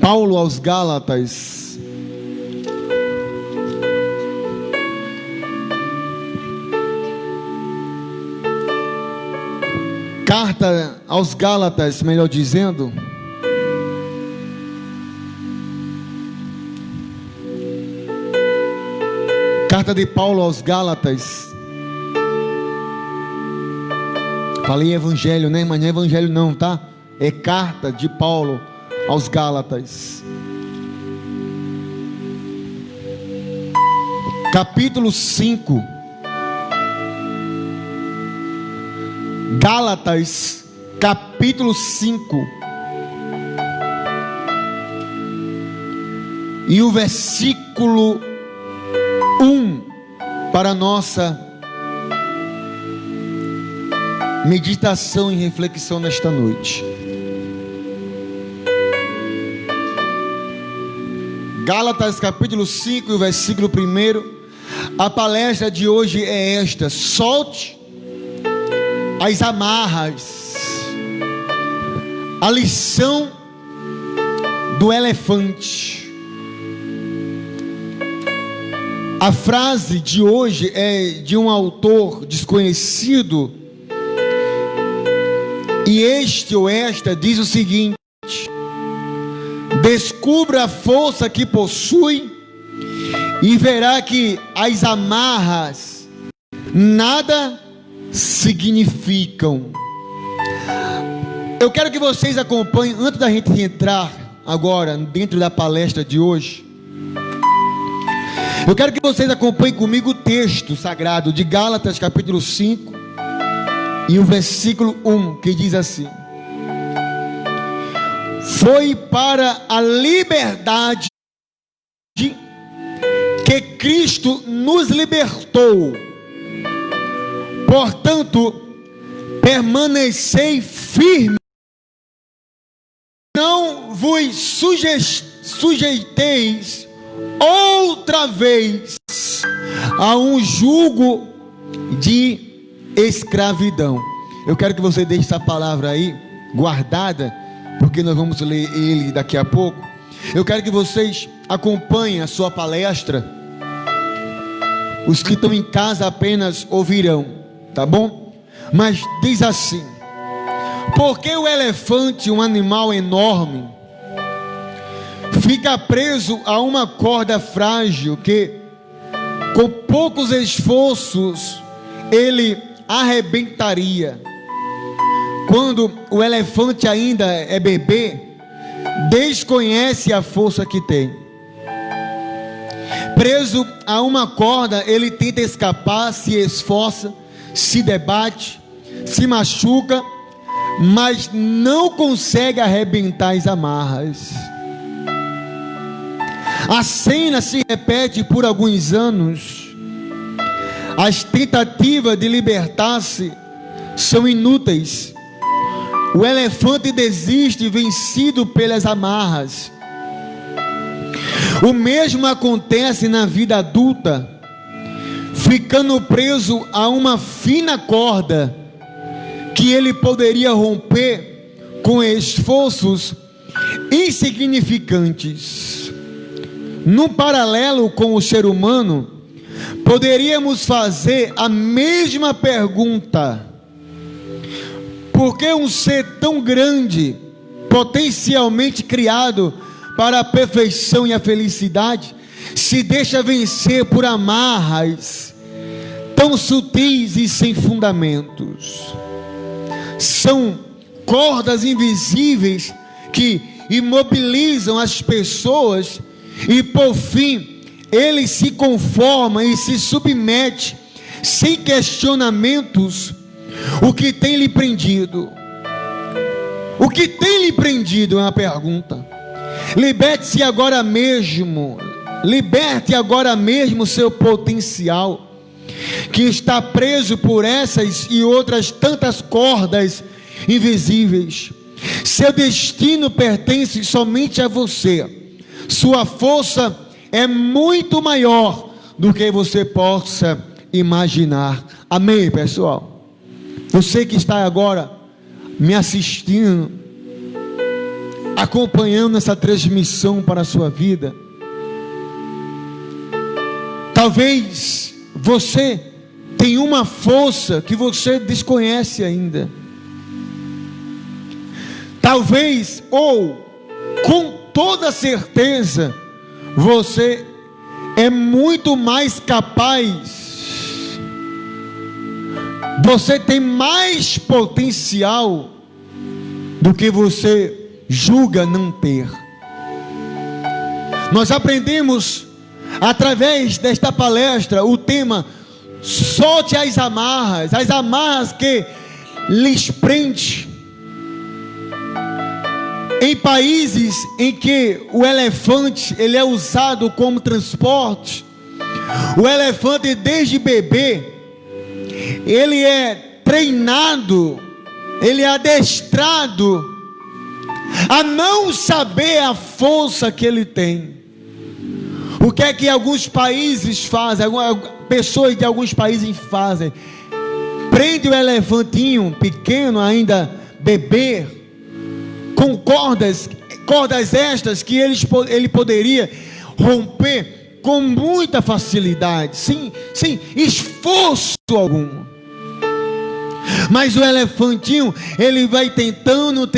Paulo aos Gálatas, carta aos Gálatas, melhor dizendo, carta de Paulo aos Gálatas. Falei evangelho, né? Mas não é evangelho não, tá? É carta de Paulo aos Gálatas, capítulo 5. Gálatas, capítulo 5, e o versículo 1 para a nossa meditação e reflexão nesta noite. Gálatas capítulo 5 e o versículo 1. A palestra de hoje é esta: solte as amarras. A lição do elefante. A frase de hoje é de um autor desconhecido, e este ou esta diz o seguinte: descubra a força que possui e verá que as amarras nada significam. Eu quero que vocês acompanhem, antes da gente entrar agora dentro da palestra de hoje, eu quero que vocês acompanhem comigo o texto sagrado de Gálatas capítulo 5 e o versículo 1, que diz assim: foi para a liberdade que Cristo nos libertou. Portanto, permanecei firme, não vos sujeiteis outra vez a um jugo de escravidão. Eu quero que você deixe essa palavra aí guardada, porque nós vamos ler ele daqui a pouco. Eu quero que vocês acompanhem a sua palestra. Os que estão em casa apenas ouvirão, tá bom? Mas diz assim: porque o elefante, um animal enorme, fica preso a uma corda frágil que, com poucos esforços, ele arrebentaria. Quando o elefante ainda é bebê, desconhece a força que tem. Preso a uma corda, ele tenta escapar, se esforça, se debate, se machuca, mas não consegue arrebentar as amarras. A cena se repete por alguns anos. As tentativas de libertar-se são inúteis. O elefante desiste, vencido pelas amarras. O mesmo acontece na vida adulta, ficando preso a uma fina corda que ele poderia romper com esforços insignificantes. Num paralelo com o ser humano, poderíamos fazer a mesma pergunta: por que um ser tão grande, potencialmente criado para a perfeição e a felicidade, se deixa vencer por amarras tão sutis e sem fundamentos? São cordas invisíveis que imobilizam as pessoas e, por fim, ele se conforma e se submete sem questionamentos. O que tem lhe prendido? O que tem lhe prendido é uma pergunta. Liberte-se agora mesmo. Liberte agora mesmo seu potencial, que está preso por essas e outras tantas cordas invisíveis. Seu destino pertence somente a você. Sua força é muito maior do que você possa imaginar. Amém, pessoal? Você que está agora me assistindo, acompanhando essa transmissão para a sua vida. Talvez você tenha uma força que você desconhece ainda. Talvez, ou com toda certeza, você é muito mais capaz, você tem mais potencial do que você julga não ter. Nós aprendemos através desta palestra o tema: solte as amarras que lhes prende. Em países em que o elefante ele é usado como transporte, o elefante desde bebê ele é treinado, ele é adestrado a não saber a força que ele tem. O que é que alguns países fazem, pessoas de alguns países fazem? Prende o elefantinho pequeno, ainda bebê, com cordas estas que ele poderia romper com muita facilidade, sem esforço algum. Mas o elefantinho, ele vai tentando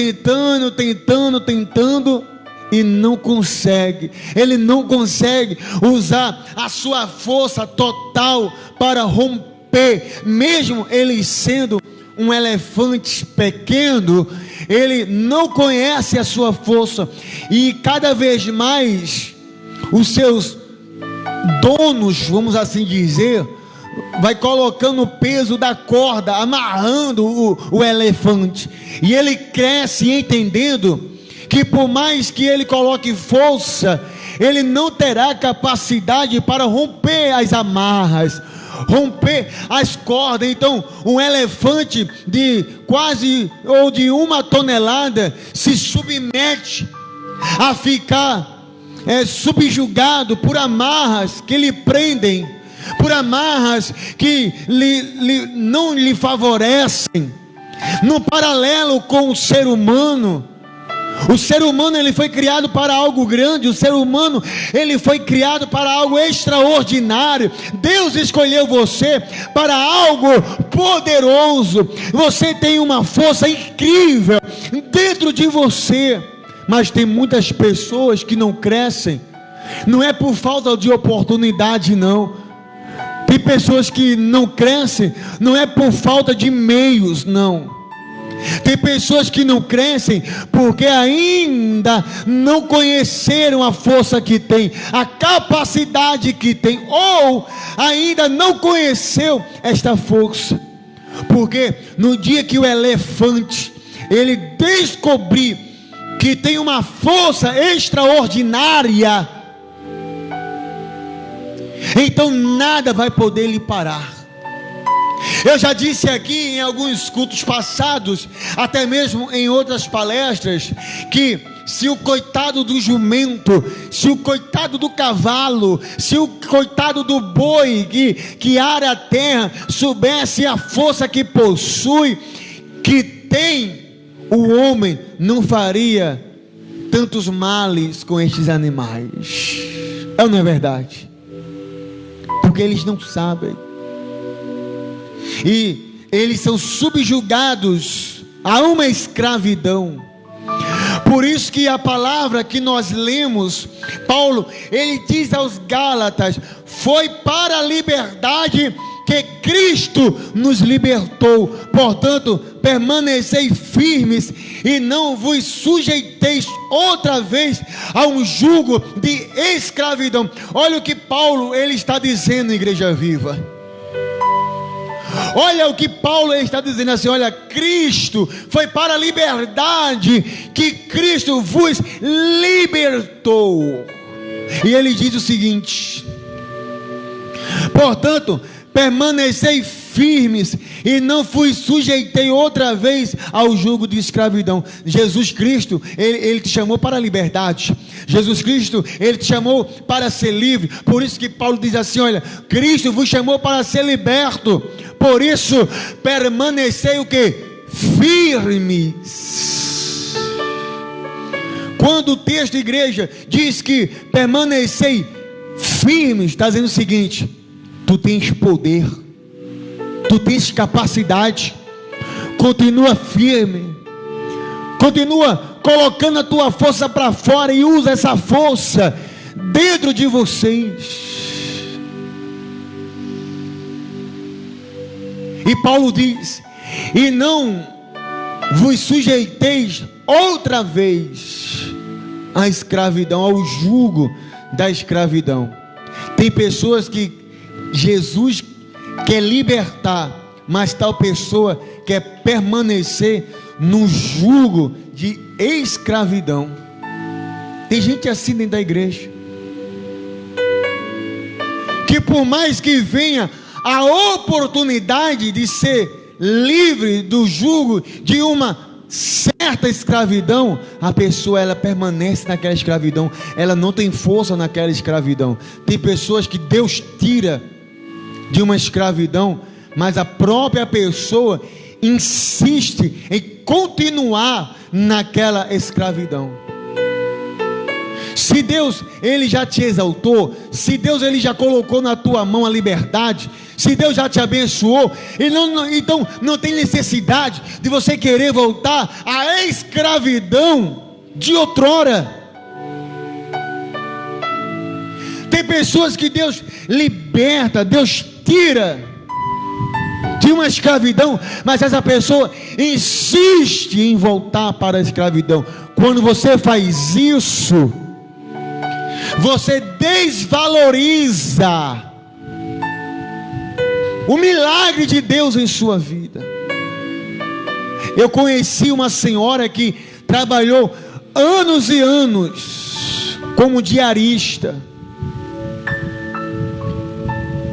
e não consegue. Ele não consegue usar a sua força total para romper, mesmo ele sendo um elefante pequeno. Ele não conhece a sua força, e cada vez mais os seus donos, vamos assim dizer, vai colocando o peso da corda, amarrando o elefante, e ele cresce entendendo que por mais que ele coloque força, ele não terá capacidade para romper as amarras, romper as cordas. Então um elefante de quase ou de 1 tonelada se submete a ficar subjugado por amarras que lhe prendem, por amarras que não lhe favorecem. No paralelo com o ser humano ele foi criado para algo grande. O ser humano ele foi criado para algo extraordinário. Deus escolheu você para algo poderoso. Você tem uma força incrível dentro de você, mas tem muitas pessoas que não crescem. Não é por falta de oportunidade, não. Tem pessoas que não crescem, não é por falta de meios, não. Tem pessoas que não crescem porque ainda não conheceram a força que tem, a capacidade que tem, ou ainda não conheceu esta força. Porque no dia que o elefante ele descobrir que tem uma força extraordinária, então nada vai poder lhe parar. Eu já disse aqui em alguns cultos passados, até mesmo em outras palestras, que se o coitado do jumento, se o coitado do cavalo, se o coitado do boi que ara a terra soubesse a força que possui, que tem, o homem não faria tantos males com estes animais. É ou não é verdade? Porque eles não sabem. E eles são subjugados a uma escravidão. Por isso que a palavra que nós lemos, Paulo, ele diz aos Gálatas: foi para a liberdade que Cristo nos libertou. Portanto, permanecei firmes e não vos sujeiteis outra vez a um jugo de escravidão. Olha o que Paulo ele está dizendo, Igreja Viva. Olha o que Paulo está dizendo assim: olha, Cristo foi para a liberdade que Cristo vos libertou. E ele diz o seguinte: portanto, permanecei firmes e não vos sujeitei outra vez ao jugo de escravidão. Jesus Cristo, ele te chamou para a liberdade. Jesus Cristo, ele te chamou para ser livre. Por isso que Paulo diz assim: olha, Cristo vos chamou para ser liberto. Por isso, permanecei o que? Firmes. Quando o texto, igreja, diz que permanecei firmes, está dizendo o seguinte: tu tens poder, tu tens capacidade, continua firme, continua colocando a tua força para fora e usa essa força dentro de vocês. E Paulo diz: e não vos sujeiteis outra vez à escravidão, ao jugo da escravidão. Tem pessoas que Jesus quer libertar, mas tal pessoa quer permanecer no jugo de escravidão. Tem gente assim dentro da igreja, que por mais que venha a oportunidade de ser livre do jugo de uma certa escravidão, a pessoa ela permanece naquela escravidão, ela não tem força naquela escravidão. Tem pessoas que Deus tira de uma escravidão, mas a própria pessoa insiste em continuar naquela escravidão. Se Deus ele já te exaltou, se Deus ele já colocou na tua mão a liberdade, se Deus já te abençoou, então não tem necessidade de você querer voltar à escravidão de outrora. Tem pessoas que Deus liberta, Deus tira de uma escravidão, mas essa pessoa insiste em voltar para a escravidão. Quando você faz isso, você desvaloriza o milagre de Deus em sua vida. Eu conheci uma senhora que trabalhou anos e anos como diarista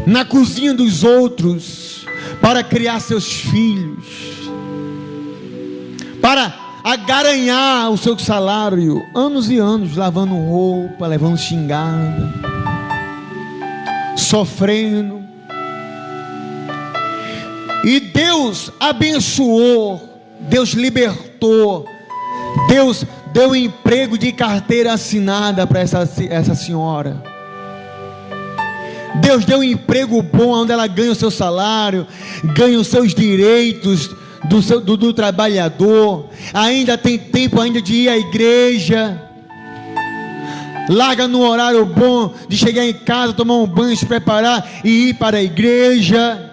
na cozinha dos outros, para criar seus filhos, para agaranhar o seu salário, anos e anos, lavando roupa, levando xingada, sofrendo. E Deus abençoou, Deus libertou, Deus deu emprego de carteira assinada para essa senhora. Deus deu um emprego bom, onde ela ganha o seu salário, ganha os seus direitos do trabalhador, ainda tem tempo ainda de ir à igreja, larga no horário bom de chegar em casa, tomar um banho, se preparar e ir para a igreja.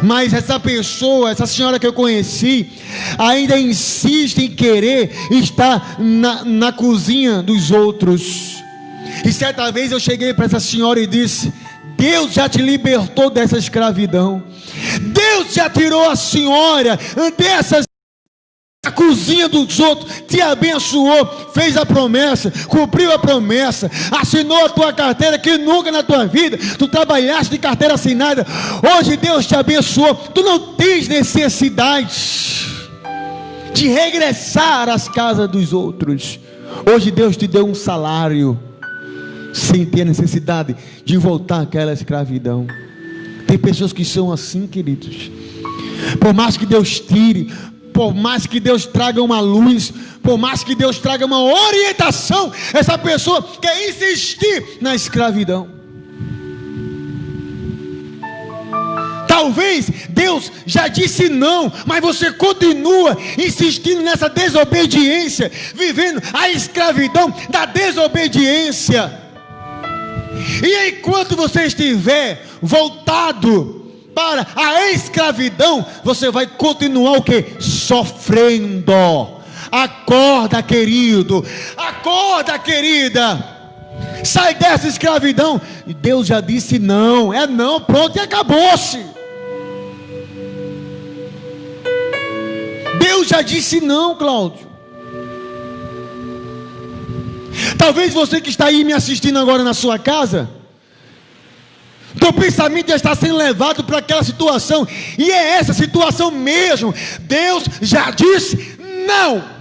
Mas essa pessoa, essa senhora que eu conheci, ainda insiste em querer estar na cozinha dos outros. E certa vez eu cheguei para essa senhora e disse: Deus já te libertou dessa escravidão, Deus já tirou a senhora dessa cozinha dos outros, te abençoou, fez a promessa, cumpriu a promessa, assinou a tua carteira, que nunca na tua vida tu trabalhaste de carteira assinada. Hoje Deus te abençoou, tu não tens necessidade de regressar às casas dos outros. Hoje Deus te deu um salário, sem ter necessidade de voltar àquela escravidão. Tem pessoas que são assim, queridos. Por mais que Deus tire, por mais que Deus traga uma luz, por mais que Deus traga uma orientação, essa pessoa quer insistir na escravidão. Talvez Deus já disse não, mas você continua insistindo nessa desobediência, vivendo a escravidão da desobediência. E enquanto você estiver voltado para a escravidão, você vai continuar o que? Sofrendo. Acorda, querido, acorda, querida, sai dessa escravidão. E Deus já disse não, é não, pronto, e acabou-se. Deus já disse não, Cláudio. Talvez você que está aí me assistindo agora na sua casa, teu pensamento já está sendo levado para aquela situação, e é essa situação mesmo. Deus já disse não.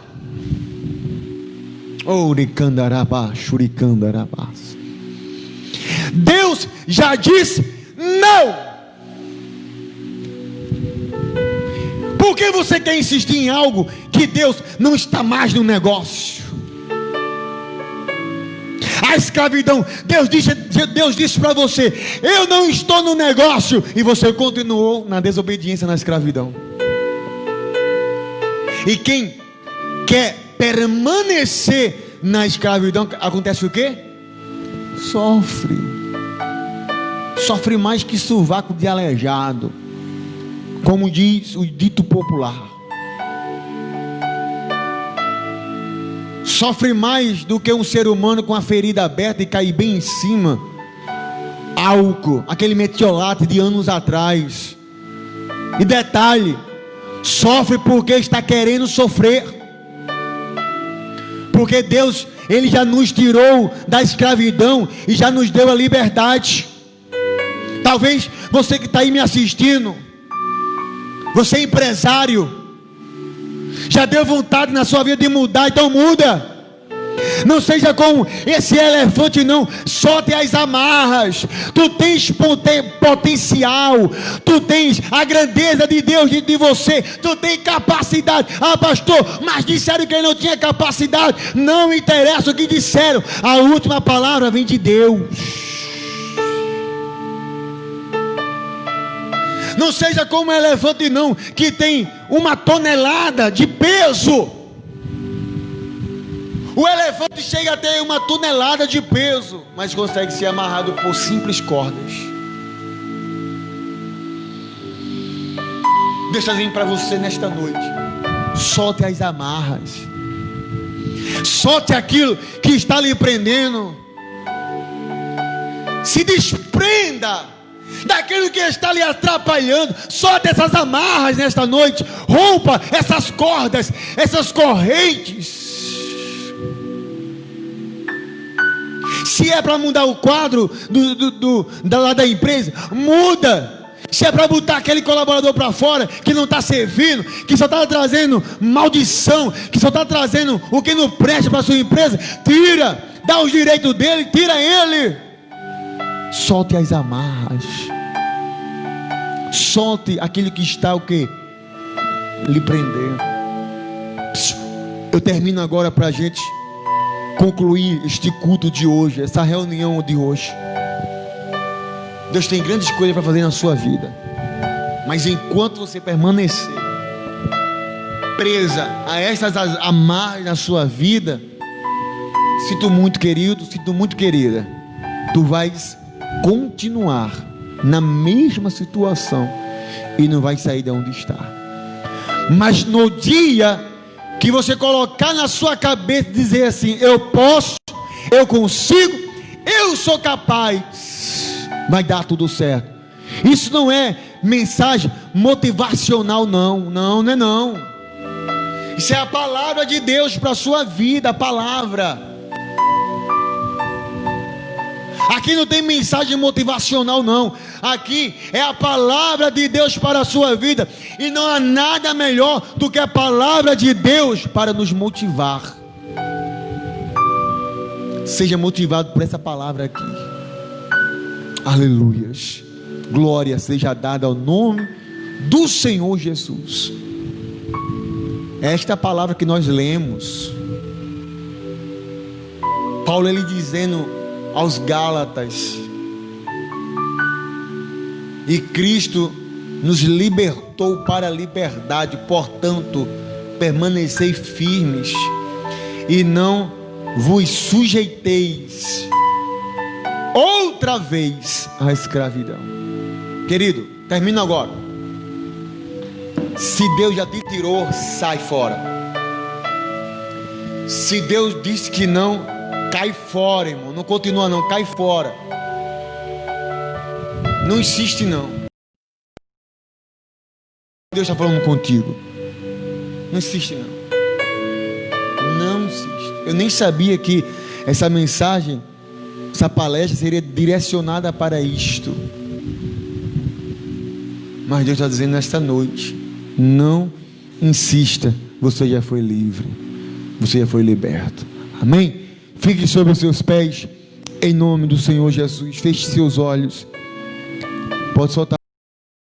Deus já disse não. Por que você quer insistir em algo que Deus não está mais no negócio? A escravidão, Deus disse para você: eu não estou no negócio, e você continuou na desobediência, na escravidão. E quem quer permanecer na escravidão, acontece o quê? Sofre mais que sovaco de aleijado, como diz o dito popular. Sofre mais do que um ser humano com a ferida aberta e cair bem em cima. Álcool, aquele metiolate de anos atrás. E detalhe, sofre porque está querendo sofrer. Porque Deus, Ele já nos tirou da escravidão e já nos deu a liberdade. Talvez você que está aí me assistindo, você é empresário, já deu vontade na sua vida de mudar, então muda. Não seja como esse elefante, não. Solte as amarras. Tu tens potencial, tu tens a grandeza de Deus dentro de você, tu tens capacidade. Ah, pastor, mas disseram que ele não tinha capacidade. Não interessa o que disseram, a última palavra vem de Deus. Não seja como o elefante, não, que tem 1 tonelada de peso. O elefante chega a ter 1 tonelada de peso, mas consegue ser amarrado por simples cordas. Deixa eu dizer para você nesta noite: solte as amarras, solte aquilo que está lhe prendendo, se desprenda daquilo que está lhe atrapalhando. Solte essas amarras nesta noite, rompa essas cordas, essas correntes. Se é para mudar o quadro da empresa, muda. Se é para botar aquele colaborador para fora que não está servindo, que só está trazendo maldição, que só está trazendo o que não presta para a sua empresa, tira, dá os direitos dele, tira ele. Solte as amarras, solte aquilo que está o que? Lhe prendendo. Eu termino agora para a gente concluir este culto de hoje, essa reunião de hoje. Deus tem grandes coisas para fazer na sua vida, mas enquanto você permanecer presa a essas amarras na sua vida, sinto muito, querido, sinto muito, querida, tu vais continuar na mesma situação e não vai sair de onde está. Mas no dia que você colocar na sua cabeça, dizer assim: eu posso, eu consigo, eu sou capaz, vai dar tudo certo. Isso não é mensagem motivacional, não é não. Isso é a palavra de Deus para a sua vida, a palavra. Aqui não tem mensagem motivacional, não. Aqui é a palavra de Deus para a sua vida. E não há nada melhor do que a palavra de Deus para nos motivar. Seja motivado por essa palavra aqui. Aleluias. Glória seja dada ao nome do Senhor Jesus. Esta é a palavra que nós lemos. Paulo, ele dizendo aos Gálatas: e Cristo nos libertou para a liberdade, portanto, permanecei firmes e não vos sujeiteis outra vez à escravidão. Querido, termino agora. Se Deus já te tirou, sai fora. Se Deus disse que não, cai fora, irmão. Não continua não, cai fora. Não insiste não. Deus está falando contigo. Não insiste não. Não insiste. Eu nem sabia que essa mensagem, essa palestra seria direcionada para isto. Mas Deus está dizendo nesta noite: não insista. Você já foi livre. Você já foi liberto. Amém? Fique sobre os seus pés, em nome do Senhor Jesus. Feche seus olhos. Pode soltar.